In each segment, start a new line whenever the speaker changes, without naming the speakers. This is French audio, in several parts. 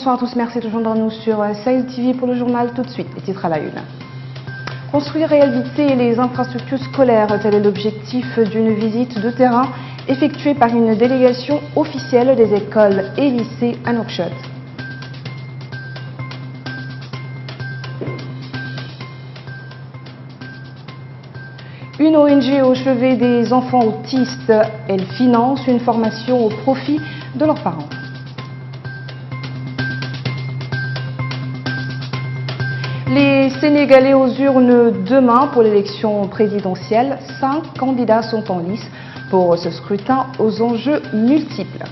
Bonsoir à tous, merci de rejoindre nous sur Sahel TV pour le journal. Tout de suite, les titres à la une. Construire et habiter les infrastructures scolaires, tel est l'objectif d'une visite de terrain effectuée par une délégation officielle des écoles et lycées à Nouakchott. Une ONG au chevet des enfants autistes, elle finance une formation au profit de leurs parents. Les Sénégalais aux urnes demain pour l'élection présidentielle. 5 candidats sont en lice pour ce scrutin aux enjeux multiples.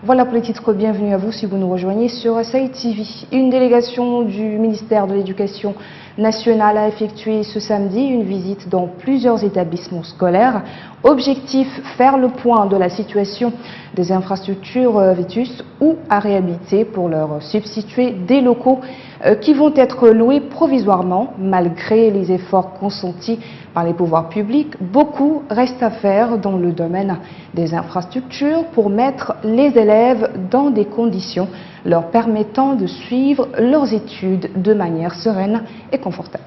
Voilà pour les titres, bienvenue à vous si vous nous rejoignez sur Sahel TV. Une délégation du ministère de l'Éducation nationale a effectué ce samedi une visite dans plusieurs établissements scolaires. Objectif, faire le point de la situation des infrastructures vétustes ou à réhabiliter pour leur substituer des locaux qui vont être loués provisoirement. Malgré les efforts consentis par les pouvoirs publics, beaucoup reste à faire dans le domaine des infrastructures pour mettre les élèves dans des conditions leur permettant de suivre leurs études de manière sereine et confortable.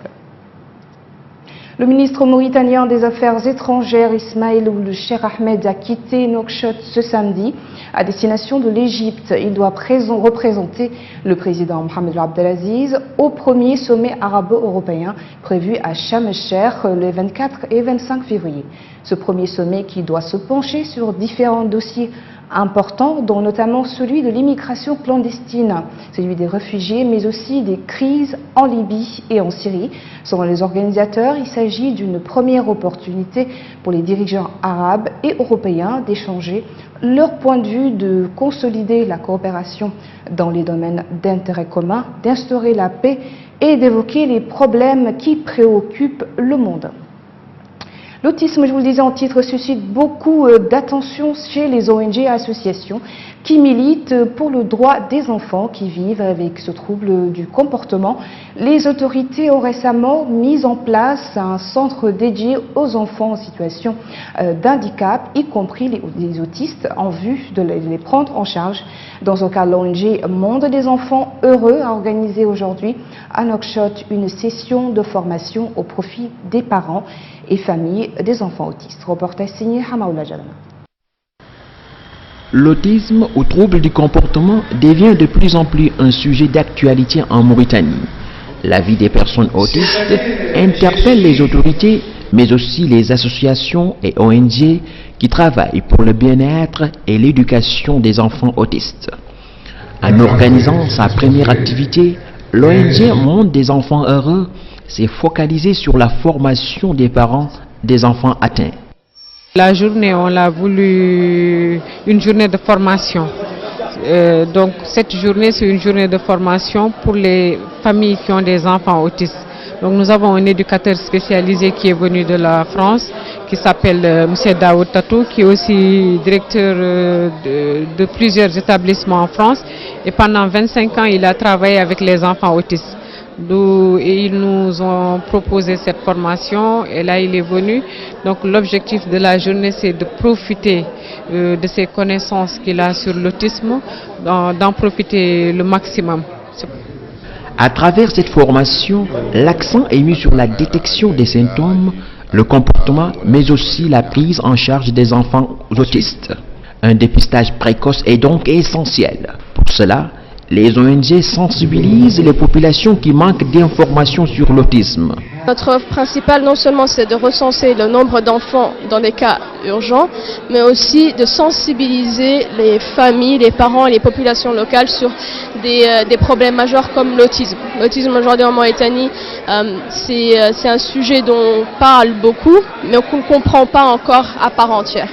Le ministre mauritanien des Affaires étrangères Ismaël Ould Cheikh Ahmed a quitté Nouakchott ce samedi à destination de l'Égypte. Il doit représenter le président Mohamed Abdelaziz au premier sommet arabo-européen prévu à Sharm el-Cheikh les 24 et 25 février. Ce premier sommet qui doit se pencher sur différents dossiers importants, dont notamment celui de l'immigration clandestine, celui des réfugiés, mais aussi des crises en Libye et en Syrie. Selon les organisateurs, il s'agit d'une première opportunité pour les dirigeants arabes et européens d'échanger leur point de vue, de consolider la coopération dans les domaines d'intérêt commun, d'instaurer la paix et d'évoquer les problèmes qui préoccupent le monde. L'autisme, je vous le disais en titre, suscite beaucoup d'attention chez les ONG et associations qui militent pour le droit des enfants qui vivent avec ce trouble du comportement. Les autorités ont récemment mis en place un centre dédié aux enfants en situation d'handicap, y compris les autistes, en vue de les prendre en charge. Dans un cas, l'ONG Monde des enfants heureux a organisé aujourd'hui à Nouakchott une session de formation au profit des parents et familles des enfants autistes. Reportage signé Hamaoula Jalama.
L'autisme ou trouble du comportement devient de plus en plus un sujet d'actualité en Mauritanie. La vie des personnes autistes interpelle les autorités, mais aussi les associations et ONG qui travaillent pour le bien-être et l'éducation des enfants autistes. En organisant sa première activité, l'ONG Monde des enfants heureux s'est focalisée sur la formation des parents des enfants atteints.
La journée, on l'a voulu une journée de formation. Donc cette journée, c'est une journée de formation pour les familles qui ont des enfants autistes. Donc nous avons un éducateur spécialisé qui est venu de la France, qui s'appelle M. Daoud Tatou, qui est aussi directeur de plusieurs établissements en France. Et pendant 25 ans, il a travaillé avec les enfants autistes. Et ils nous ont proposé cette formation et là il est venu. Donc l'objectif de la journée, c'est de profiter de ces connaissances qu'il a sur l'autisme, d'en profiter le maximum.
À travers cette formation, l'accent est mis sur la détection des symptômes, le comportement, mais aussi la prise en charge des enfants autistes. Un dépistage précoce est donc essentiel. Pour cela, les ONG sensibilisent les populations qui manquent d'informations sur l'autisme.
Notre offre principale, non seulement c'est de recenser le nombre d'enfants dans les cas urgents, mais aussi de sensibiliser les familles, les parents et les populations locales sur des problèmes majeurs comme l'autisme. L'autisme aujourd'hui en Mauritanie, c'est un sujet dont on parle beaucoup, mais qu'on ne comprend pas encore à part entière.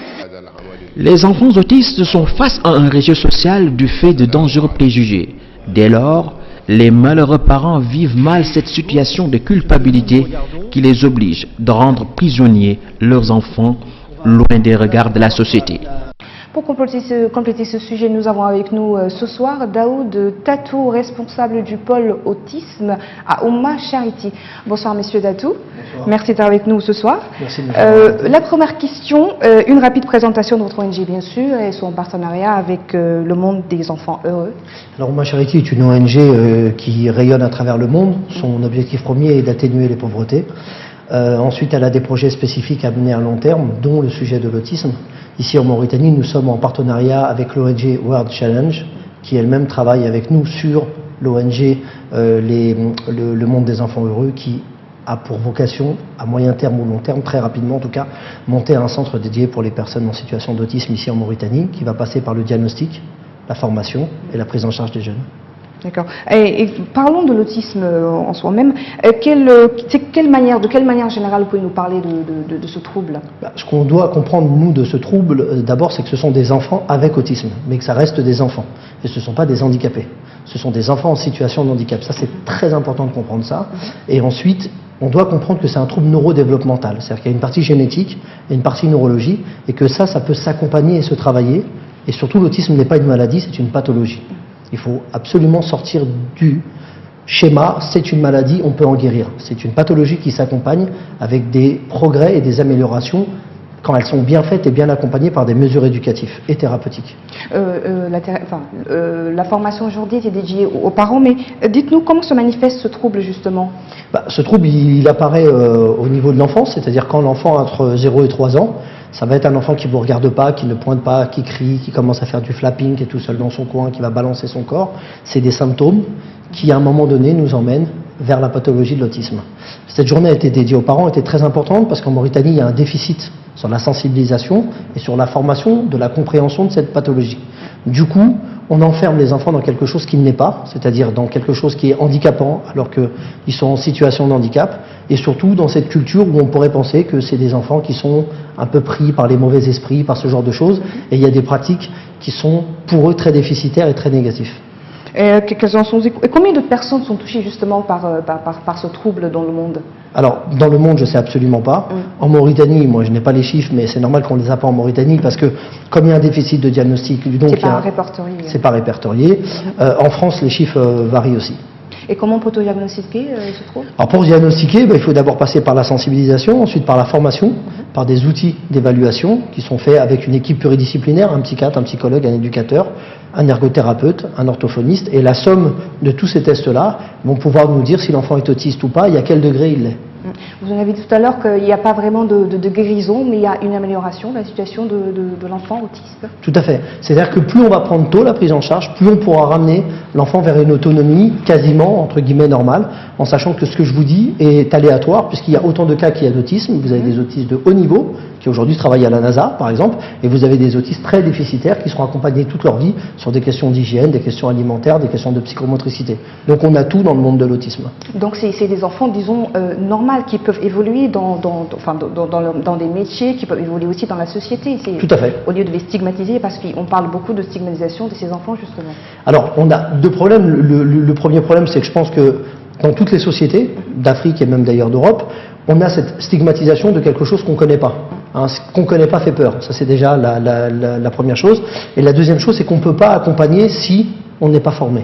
Les enfants autistes sont face à un rejet social du fait de dangereux préjugés. Dès lors, les malheureux parents vivent mal cette situation de culpabilité qui les oblige de rendre prisonniers leurs enfants loin des regards de la société.
Pour compléter ce sujet, nous avons avec nous ce soir Daoud Tatou, responsable du pôle autisme à Oumma Charity. Bonsoir Monsieur Tatou. Bonsoir. Merci d'être avec nous ce soir.
Merci.
La première question, une rapide présentation de votre ONG bien sûr et son partenariat avec le monde des enfants heureux.
Alors Oumma Charity est une ONG qui rayonne à travers le monde. Son objectif premier est d'atténuer les pauvretés. Ensuite, elle a des projets spécifiques à mener à long terme, dont le sujet de l'autisme. Ici en Mauritanie, nous sommes en partenariat avec l'ONG World Challenge, qui elle-même travaille avec nous sur l'ONG le monde des enfants heureux, qui a pour vocation, à moyen terme ou long terme, très rapidement en tout cas, monter un centre dédié pour les personnes en situation d'autisme ici en Mauritanie, qui va passer par le diagnostic, la formation et la prise en charge des jeunes.
D'accord. Et parlons de l'autisme en soi-même. De quelle manière générale vous pouvez nous parler de ce trouble?
Ce qu'on doit comprendre, nous, de ce trouble, d'abord, c'est que ce sont des enfants avec autisme, mais que ça reste des enfants. Et ce ne sont pas des handicapés. Ce sont des enfants en situation de handicap. Ça, c'est très important de comprendre ça. Et ensuite, on doit comprendre que c'est un trouble neurodéveloppemental. C'est-à-dire qu'il y a une partie génétique et une partie neurologie, et que ça peut s'accompagner et se travailler. Et surtout, l'autisme n'est pas une maladie, c'est une pathologie. Il faut absolument sortir du schéma, c'est une maladie, on peut en guérir. C'est une pathologie qui s'accompagne avec des progrès et des améliorations quand elles sont bien faites et bien accompagnées par des mesures éducatives et thérapeutiques.
La formation aujourd'hui est dédiée aux parents, mais dites-nous comment se manifeste ce trouble justement?
Ce trouble, il apparaît au niveau de l'enfance, c'est-à-dire quand l'enfant a entre 0 et 3 ans, ça va être un enfant qui ne vous regarde pas, qui ne pointe pas, qui crie, qui commence à faire du flapping, qui est tout seul dans son coin, qui va balancer son corps. C'est des symptômes qui, à un moment donné, nous emmènent vers la pathologie de l'autisme. Cette journée a été dédiée aux parents, était très importante parce qu'en Mauritanie, il y a un déficit sur la sensibilisation et sur la formation de la compréhension de cette pathologie. Du coup, on enferme les enfants dans quelque chose qui ne l'est pas, c'est-à-dire dans quelque chose qui est handicapant alors qu'ils sont en situation de handicap, et surtout dans cette culture où on pourrait penser que c'est des enfants qui sont un peu pris par les mauvais esprits, par ce genre de choses, et il y a des pratiques qui sont pour eux très déficitaires et très négatives.
Et combien de personnes sont touchées justement par ce trouble dans le monde?
Alors, dans le monde, je ne sais absolument pas. En Mauritanie, moi je n'ai pas les chiffres, mais c'est normal qu'on ne les a pas en Mauritanie, parce que comme il y a un déficit de diagnostic, donc
c'est pas répertorié.
C'est pas répertorié. En France, les chiffres varient aussi.
Et comment peut-on diagnostiquer ce trouble?
Alors pour diagnostiquer, il faut d'abord passer par la sensibilisation, ensuite par la formation, par des outils d'évaluation qui sont faits avec une équipe pluridisciplinaire, un psychiatre, un psychologue, un éducateur, un ergothérapeute, un orthophoniste, et la somme de tous ces tests-là vont pouvoir nous dire si l'enfant est autiste ou pas et à quel degré il l'est.
Vous en avez dit tout à l'heure qu'il n'y a pas vraiment de guérison, mais il y a une amélioration de la situation de l'enfant autiste.
Tout à fait. C'est-à-dire que plus on va prendre tôt la prise en charge, plus on pourra ramener l'enfant vers une autonomie quasiment, entre guillemets, normale, en sachant que ce que je vous dis est aléatoire, puisqu'il y a autant de cas qu'il y a d'autisme. Vous avez des autistes de haut niveau, qui aujourd'hui travaillent à la NASA, par exemple, et vous avez des autistes très déficitaires qui seront accompagnés toute leur vie sur des questions d'hygiène, des questions alimentaires, des questions de psychomotricité. Donc on a tout dans le monde de l'autisme.
Donc c'est des enfants, disons, normaux, qui peuvent évoluer dans des métiers, qui peuvent évoluer aussi dans la société.
Tout à fait.
Au lieu de les stigmatiser, parce qu'on parle beaucoup de stigmatisation de ces enfants, justement.
Alors, on a deux problèmes. Le premier problème, c'est que je pense que dans toutes les sociétés, d'Afrique et même d'ailleurs d'Europe, on a cette stigmatisation de quelque chose qu'on ne connaît pas. Ce qu'on ne connaît pas fait peur. Ça, c'est déjà la première chose. Et la deuxième chose, c'est qu'on ne peut pas accompagner si on n'est pas formé.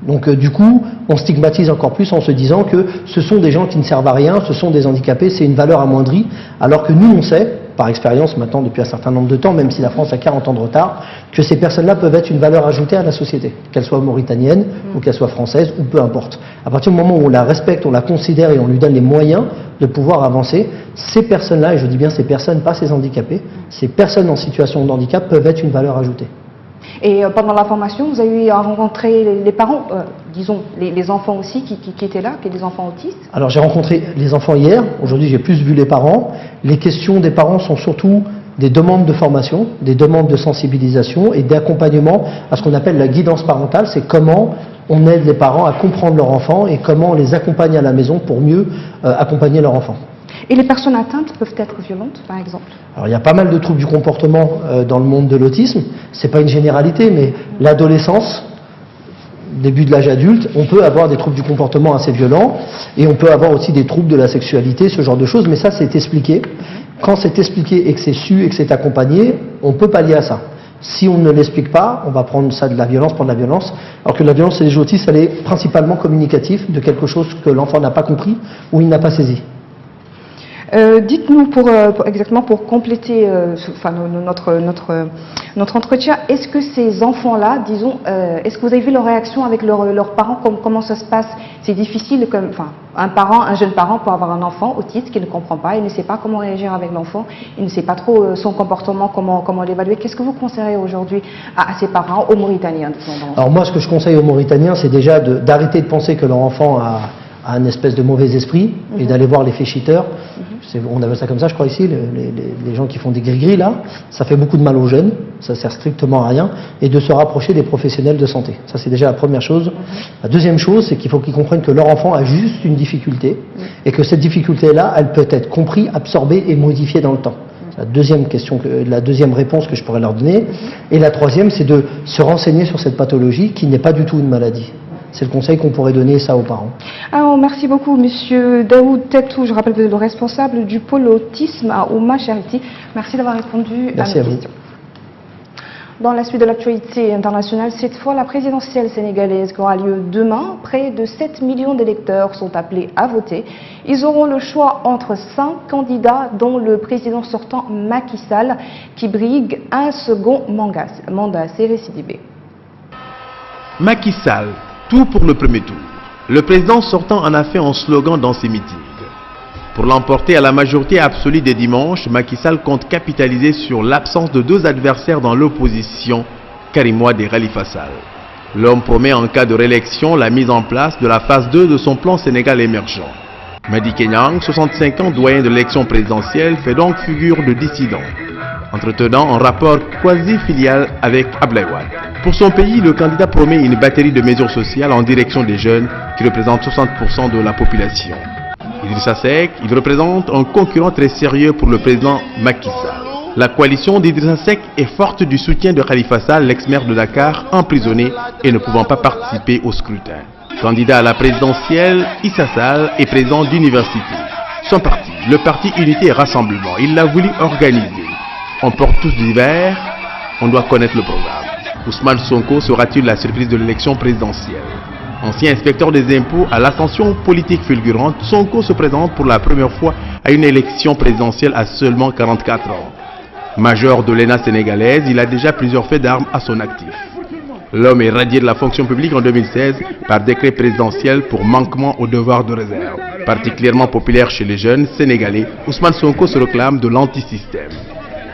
Donc du coup, on stigmatise encore plus en se disant que ce sont des gens qui ne servent à rien, ce sont des handicapés, c'est une valeur amoindrie, alors que nous on sait, par expérience maintenant depuis un certain nombre de temps, même si la France a 40 ans de retard, que ces personnes-là peuvent être une valeur ajoutée à la société, qu'elles soient mauritaniennes ou qu'elles soient françaises ou peu importe. À partir du moment où on la respecte, on la considère et on lui donne les moyens de pouvoir avancer, ces personnes-là, et je dis bien ces personnes, pas ces handicapés, ces personnes en situation de handicap peuvent être une valeur ajoutée.
Et pendant la formation, vous avez rencontré les parents, disons les enfants aussi qui étaient là, qui étaient des enfants autistes? Alors
j'ai rencontré les enfants hier, aujourd'hui j'ai plus vu les parents. Les questions des parents sont surtout des demandes de formation, des demandes de sensibilisation et d'accompagnement à ce qu'on appelle la guidance parentale. C'est comment on aide les parents à comprendre leur enfant et comment on les accompagne à la maison pour mieux accompagner leur enfant.
Et les personnes atteintes peuvent être violentes, par exemple?
Alors il y a pas mal de troubles du comportement dans le monde de l'autisme. C'est pas une généralité, mais l'adolescence, début de l'âge adulte, on peut avoir des troubles du comportement assez violents et on peut avoir aussi des troubles de la sexualité, ce genre de choses. Mais ça, c'est expliqué. Quand c'est expliqué et que c'est su et que c'est accompagné, on peut pallier à ça. Si on ne l'explique pas, on va prendre ça de la violence, alors que la violence chez les jeux autistes, elle est principalement communicative de quelque chose que l'enfant n'a pas compris ou il n'a pas saisi.
Dites-nous exactement pour compléter notre entretien, est-ce que ces enfants-là, disons, est-ce que vous avez vu leur réaction avec leurs parents, comment ça se passe? C'est difficile, un jeune parent peut avoir un enfant autiste qui ne comprend pas, il ne sait pas comment réagir avec l'enfant, il ne sait pas trop son comportement, comment l'évaluer. Qu'est-ce que vous conseillez aujourd'hui à ces parents, aux Mauritaniens?
Alors moi, ce que je conseille aux Mauritaniens, c'est déjà d'arrêter de penser que leur enfant a un espèce de mauvais esprit et d'aller voir les féchiteurs. On appelle ça comme ça, je crois, ici, les gens qui font des gris-gris, là. Ça fait beaucoup de mal aux jeunes, ça sert strictement à rien, et de se rapprocher des professionnels de santé. Ça, c'est déjà la première chose. La deuxième chose, c'est qu'il faut qu'ils comprennent que leur enfant a juste une difficulté, et que cette difficulté-là, elle peut être comprise, absorbée et modifiée dans le temps. La deuxième réponse que je pourrais leur donner. Et la troisième, c'est de se renseigner sur cette pathologie qui n'est pas du tout une maladie. C'est le conseil qu'on pourrait donner ça aux parents.
Alors, merci beaucoup, Monsieur Daoud Tetou. Je rappelle que vous êtes le responsable du pôle autisme à Ouma Charity. Merci d'avoir répondu à mes questions. Dans la suite de l'actualité internationale, cette fois la présidentielle sénégalaise qui aura lieu demain, près de 7 millions d'électeurs sont appelés à voter. Ils auront le choix entre 5 candidats, dont le président sortant Macky Sall, qui brigue un second mandat. C'est récidibé.
Macky Sall. Tout pour le premier tour. Le président sortant en a fait un slogan dans ses meetings. Pour l'emporter à la majorité absolue des dimanches, Macky Sall compte capitaliser sur l'absence de 2 adversaires dans l'opposition, Karim Wade et Khalifa Sall. L'homme promet en cas de réélection la mise en place de la phase 2 de son plan Sénégal émergent. Madické Niang, 65 ans, doyen de l'élection présidentielle, fait donc figure de dissident, entretenant un rapport quasi-filial avec Abdoulaye Wade. Pour son pays, le candidat promet une batterie de mesures sociales en direction des jeunes qui représentent 60% de la population. Idrissa Seck, il représente un concurrent très sérieux pour le président Macky Sall. La coalition d'Idrissa Seck est forte du soutien de Khalifa Sall, l'ex-maire de Dakar, emprisonné et ne pouvant pas participer au scrutin. Candidat à la présidentielle, Issa Sall est président d'université. Son parti, le parti Unité et Rassemblement, il l'a voulu organiser. On porte tous du vert, on doit connaître le programme. Ousmane Sonko sera-t-il la surprise de l'élection présidentielle? Ancien inspecteur des impôts à l'ascension politique fulgurante, Sonko se présente pour la première fois à une élection présidentielle à seulement 44 ans. Major de l'ENA sénégalaise, il a déjà plusieurs faits d'armes à son actif. L'homme est radié de la fonction publique en 2016 par décret présidentiel pour manquement au devoir de réserve. Particulièrement populaire chez les jeunes sénégalais, Ousmane Sonko se réclame de l'antisystème.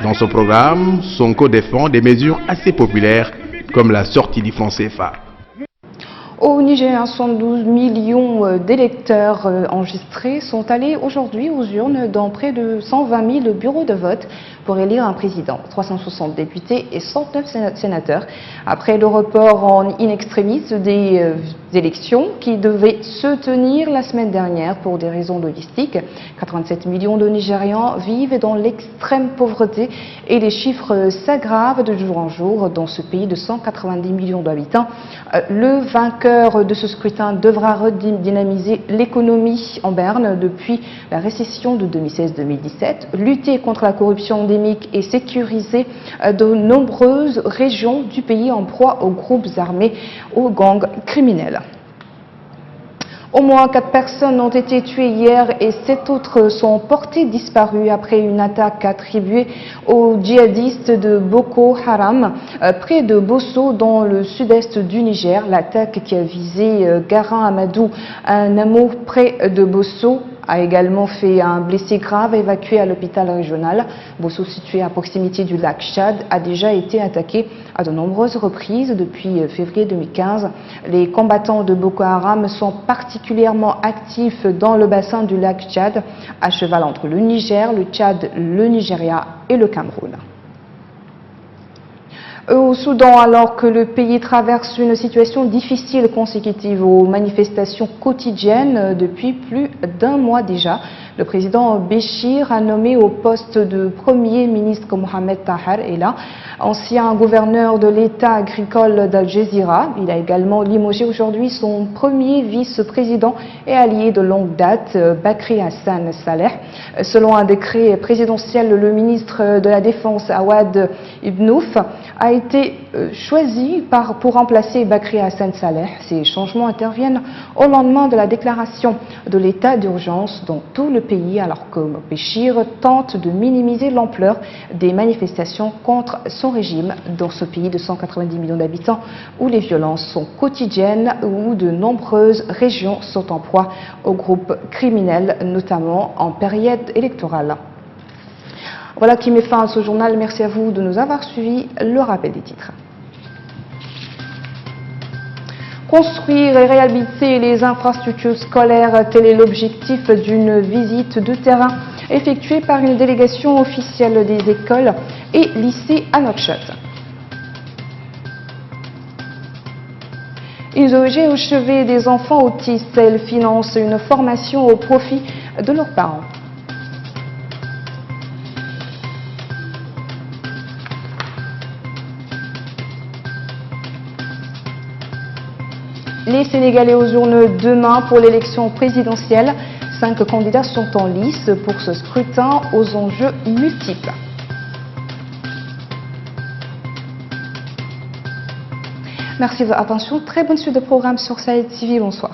Dans son programme, Sonko défend des mesures assez populaires comme la sortie du franc CFA.
Au Niger, 72 millions d'électeurs enregistrés sont allés aujourd'hui aux urnes dans près de 120 000 bureaux de vote pour élire un président, 360 députés et 109 sénateurs. Après le report en in extremis des élections qui devaient se tenir la semaine dernière pour des raisons logistiques, 87 millions de Nigérians vivent dans l'extrême pauvreté et les chiffres s'aggravent de jour en jour dans ce pays de 190 millions d'habitants. Le vainqueur de ce scrutin devra redynamiser l'économie en berne depuis la récession de 2016-2017, lutter contre la corruption endémique et sécuriser de nombreuses régions du pays en proie aux groupes armés, aux gangs criminels. Au moins 4 personnes ont été tuées hier et 7 autres sont portées disparues après une attaque attribuée aux djihadistes de Boko Haram près de Bosso dans le sud-est du Niger. L'attaque qui a visé Garin Amadou, un hameau près de Bosso, a également fait un blessé grave évacué à l'hôpital régional. Bosso, situé à proximité du lac Tchad, a déjà été attaqué à de nombreuses reprises depuis février 2015. Les combattants de Boko Haram sont particulièrement actifs dans le bassin du lac Tchad, à cheval entre le Niger, le Tchad, le Nigeria et le Cameroun. Au Soudan, alors que le pays traverse une situation difficile consécutive aux manifestations quotidiennes depuis plus d'un mois déjà, Le président Béchir a nommé au poste de Premier ministre Mohamed Tahar Ella, ancien gouverneur de l'État agricole d'Al Jazeera. Il a également limogé aujourd'hui son premier vice-président et allié de longue date, Bakri Hassan Saleh. Selon un décret présidentiel, le ministre de la Défense, Awad Ibnouf, a été choisi pour remplacer Bakri Hassan Saleh. Ces changements interviennent au lendemain de la déclaration de l'état d'urgence dans tout le pays, alors que Béchir tente de minimiser l'ampleur des manifestations contre son régime dans ce pays de 190 millions d'habitants où les violences sont quotidiennes, où de nombreuses régions sont en proie aux groupes criminels, notamment en période électorale. Voilà qui met fin à ce journal. Merci à vous de nous avoir suivis. Le rappel des titres. Construire et réhabiliter les infrastructures scolaires, tel est l'objectif d'une visite de terrain effectuée par une délégation officielle des écoles et lycées à Nouakchott. Une ONG au chevet des enfants autistes, elle finance une formation au profit de leurs parents. Les Sénégalais aux urnes demain pour l'élection présidentielle. 5 candidats sont en lice pour ce scrutin aux enjeux multiples. Merci de votre attention. Très bonne suite de programme sur Sahel TV. Bonsoir.